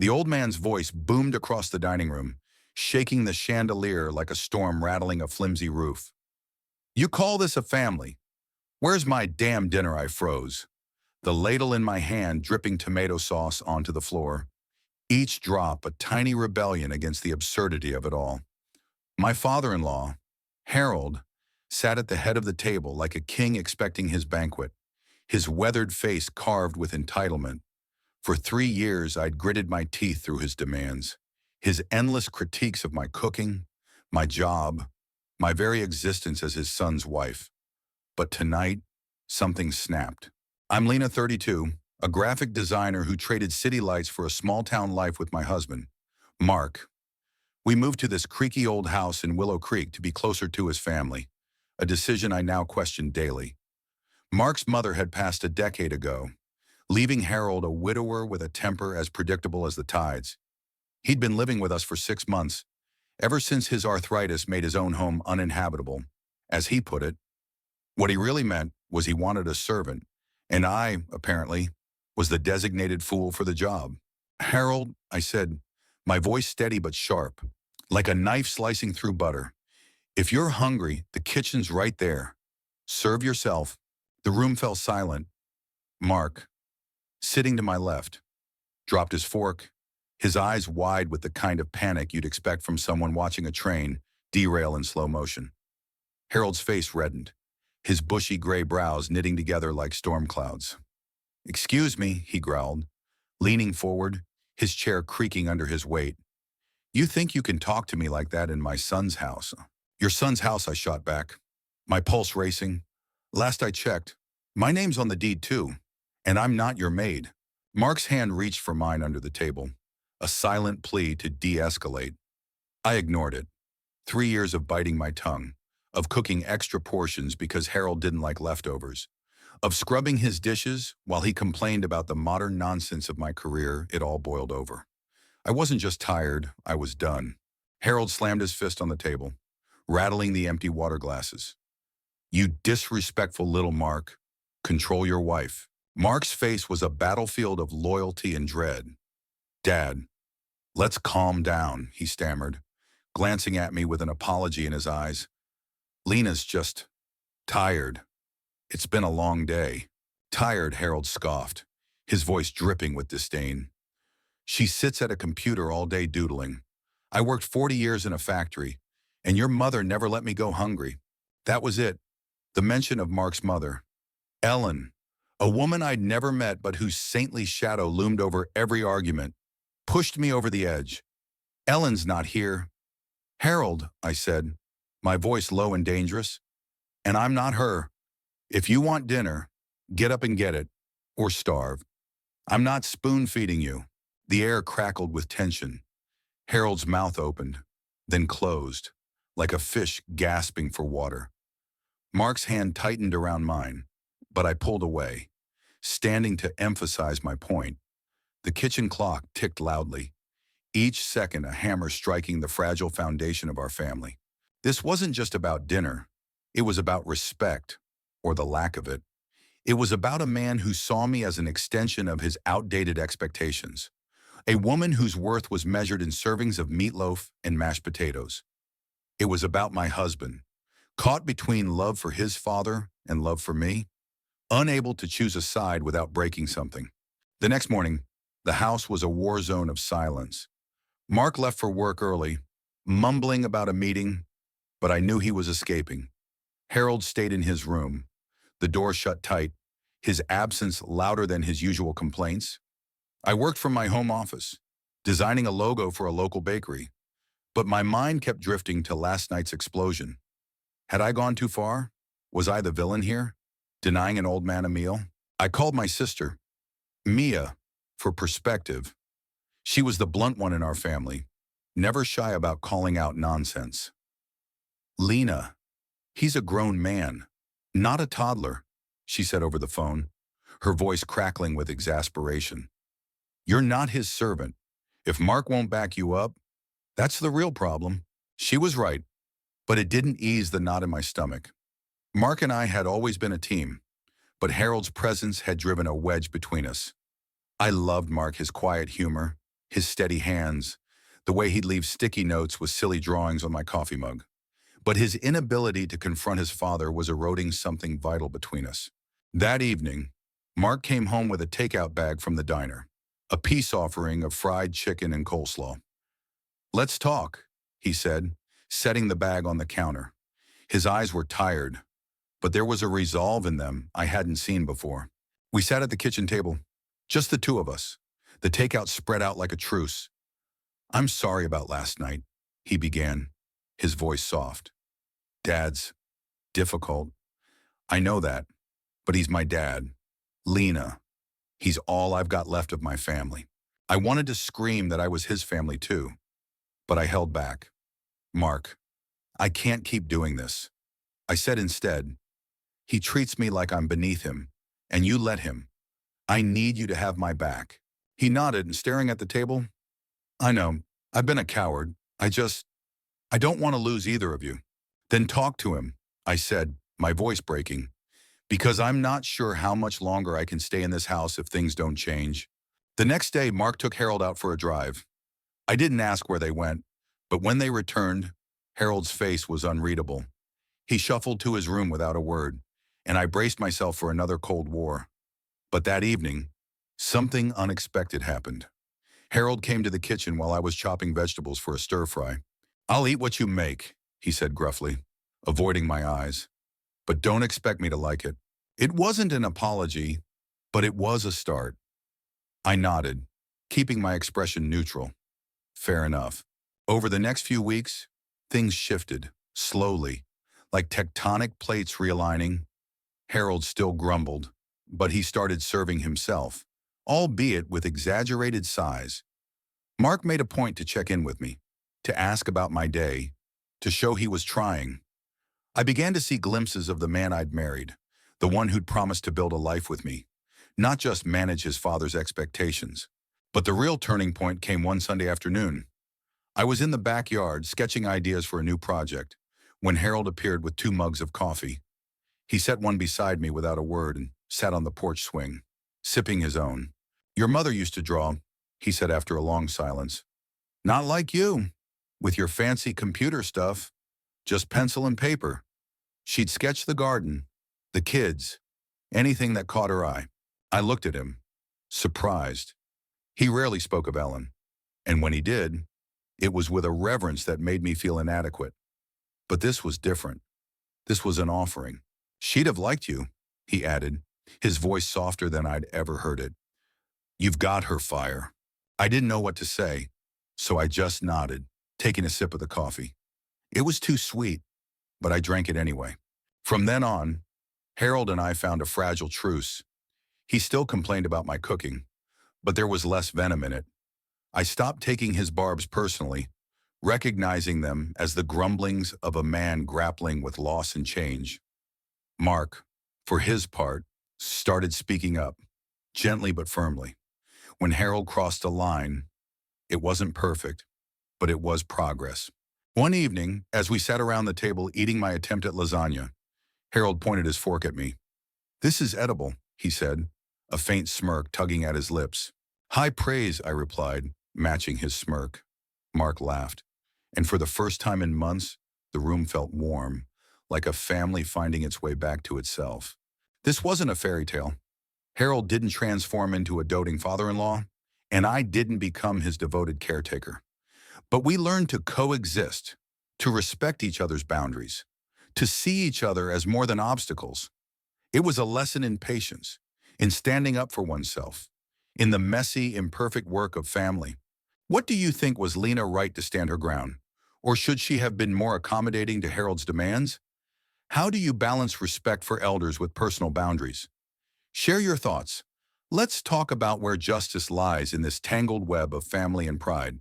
The old man's voice boomed across the dining room, shaking the chandelier like a storm rattling a flimsy roof. "You call this a family? Where's my damn dinner?" I froze, the ladle in my hand dripping tomato sauce onto the floor. Each drop a tiny rebellion against the absurdity of it all. My father-in-law, Harold, sat at the head of the table like a king expecting his banquet, his weathered face carved with entitlement. For 3 years, I'd gritted my teeth through his demands, his endless critiques of my cooking, my job, my very existence as his son's wife. But tonight, something snapped. I'm Lena, 32, a graphic designer who traded city lights for a small-town life with my husband, Mark. We moved to this creaky old house in Willow Creek to be closer to his family, a decision I now question daily. Mark's mother had passed a decade ago, leaving Harold a widower with a temper as predictable as the tides. He'd been living with us for 6 months, ever since his arthritis made his own home uninhabitable. As he put it, what he really meant was he wanted a servant, and I, apparently, was the designated fool for the job. "Harold," I said, my voice steady but sharp, like a knife slicing through butter. "If you're hungry, the kitchen's right there. Serve yourself." The room fell silent. Mark, sitting to my left, dropped his fork, his eyes wide with the kind of panic you'd expect from someone watching a train derail in slow motion. Harold's face reddened, his bushy gray brows knitting together like storm clouds. "Excuse me," he growled, leaning forward, his chair creaking under his weight. "You think you can talk to me like that in my son's house?" "Your son's house," I shot back, my pulse racing. "Last I checked, my name's on the deed too, and I'm not your maid." Mark's hand reached for mine under the table, a silent plea to de-escalate. I ignored it. 3 years of biting my tongue, of cooking extra portions because Harold didn't like leftovers, of scrubbing his dishes while he complained about the modern nonsense of my career. It all boiled over. I wasn't just tired, I was done. Harold slammed his fist on the table, rattling the empty water glasses. "You disrespectful little Mark. Control your wife." Mark's face was a battlefield of loyalty and dread. "Dad, let's calm down," he stammered, glancing at me with an apology in his eyes. "Lena's just tired. It's been a long day." "Tired," Harold scoffed, his voice dripping with disdain. "She sits at a computer all day doodling. I worked 40 years in a factory, and your mother never let me go hungry." That was it. The mention of Mark's mother, Ellen, a woman I'd never met but whose saintly shadow loomed over every argument, pushed me over the edge. "Ellen's not here." "Harold," I said, my voice low and dangerous, "and I'm not her. If you want dinner, get up and get it, or starve. I'm not spoon-feeding you." The air crackled with tension. Harold's mouth opened, then closed, like a fish gasping for water. Mark's hand tightened around mine, but I pulled away, standing to emphasize my point. The kitchen clock ticked loudly, each second a hammer striking the fragile foundation of our family. This wasn't just about dinner. It was about respect, or the lack of it. It was about a man who saw me as an extension of his outdated expectations, a woman whose worth was measured in servings of meatloaf and mashed potatoes. It was about my husband, caught between love for his father and love for me, unable to choose a side without breaking something. The next morning, the house was a war zone of silence. Mark left for work early, mumbling about a meeting, but I knew he was escaping. Harold stayed in his room, the door shut tight, his absence louder than his usual complaints. I worked from my home office, designing a logo for a local bakery, but my mind kept drifting to last night's explosion. Had I gone too far? Was I the villain here, denying an old man a meal? I called my sister, Mia, for perspective. She was the blunt one in our family, never shy about calling out nonsense. "Lena, he's a grown man, not a toddler," she said over the phone, her voice crackling with exasperation. "You're not his servant. If Mark won't back you up, that's the real problem." She was right, but it didn't ease the knot in my stomach. Mark and I had always been a team, but Harold's presence had driven a wedge between us. I loved Mark, his quiet humor, his steady hands, the way he'd leave sticky notes with silly drawings on my coffee mug. But his inability to confront his father was eroding something vital between us. That evening, Mark came home with a takeout bag from the diner, a peace offering of fried chicken and coleslaw. "Let's talk," he said, setting the bag on the counter. His eyes were tired, but there was a resolve in them I hadn't seen before. We sat at the kitchen table, just the two of us, the takeout spread out like a truce. "I'm sorry about last night," he began, his voice soft. "Dad's difficult. I know that, but he's my dad. Lena, he's all I've got left of my family." I wanted to scream that I was his family too, but I held back. "Mark, I can't keep doing this." I said instead, "He treats me like I'm beneath him, and you let him. I need you to have my back." He nodded and staring at the table. "I know, I've been a coward. I don't want to lose either of you." "Then talk to him," I said, my voice breaking, "because I'm not sure how much longer I can stay in this house if things don't change." The next day, Mark took Harold out for a drive. I didn't ask where they went, but when they returned, Harold's face was unreadable. He shuffled to his room without a word, and I braced myself for another Cold War. But that evening, something unexpected happened. Harold came to the kitchen while I was chopping vegetables for a stir-fry. "I'll eat what you make," he said gruffly, avoiding my eyes. "But don't expect me to like it." It wasn't an apology, but it was a start. I nodded, keeping my expression neutral. Fair enough. Over the next few weeks, things shifted, slowly, like tectonic plates realigning. Harold still grumbled, but he started serving himself, albeit with exaggerated size. Mark made a point to check in with me, to ask about my day, to show he was trying. I began to see glimpses of the man I'd married, the one who'd promised to build a life with me, not just manage his father's expectations. But the real turning point came one Sunday afternoon. I was in the backyard sketching ideas for a new project when Harold appeared with 2 mugs of coffee. He set one beside me without a word and sat on the porch swing, sipping his own. "Your mother used to draw," he said after a long silence. "Not like you, with your fancy computer stuff, just pencil and paper. She'd sketch the garden, the kids, anything that caught her eye." I looked at him, surprised. He rarely spoke of Ellen, and when he did, it was with a reverence that made me feel inadequate. But this was different. This was an offering. "She'd have liked you," he added, his voice softer than I'd ever heard it. "You've got her fire." I didn't know what to say, so I just nodded, taking a sip of the coffee. It was too sweet, but I drank it anyway. From then on, Harold and I found a fragile truce. He still complained about my cooking, but there was less venom in it. I stopped taking his barbs personally, recognizing them as the grumblings of a man grappling with loss and change. Mark, for his part, started speaking up, gently but firmly. When Harold crossed a line, it wasn't perfect, but it was progress. One evening, as we sat around the table eating my attempt at lasagna, Harold pointed his fork at me. "This is edible," he said, a faint smirk tugging at his lips. "High praise," I replied, matching his smirk. Mark laughed, and for the first time in months, the room felt warm, like a family finding its way back to itself. This wasn't a fairy tale. Harold didn't transform into a doting father-in-law, and I didn't become his devoted caretaker. But we learned to coexist, to respect each other's boundaries, to see each other as more than obstacles. It was a lesson in patience, in standing up for oneself, in the messy, imperfect work of family. What do you think, was Lena right to stand her ground? Or should she have been more accommodating to Harold's demands? How do you balance respect for elders with personal boundaries? Share your thoughts. Let's talk about where justice lies in this tangled web of family and pride.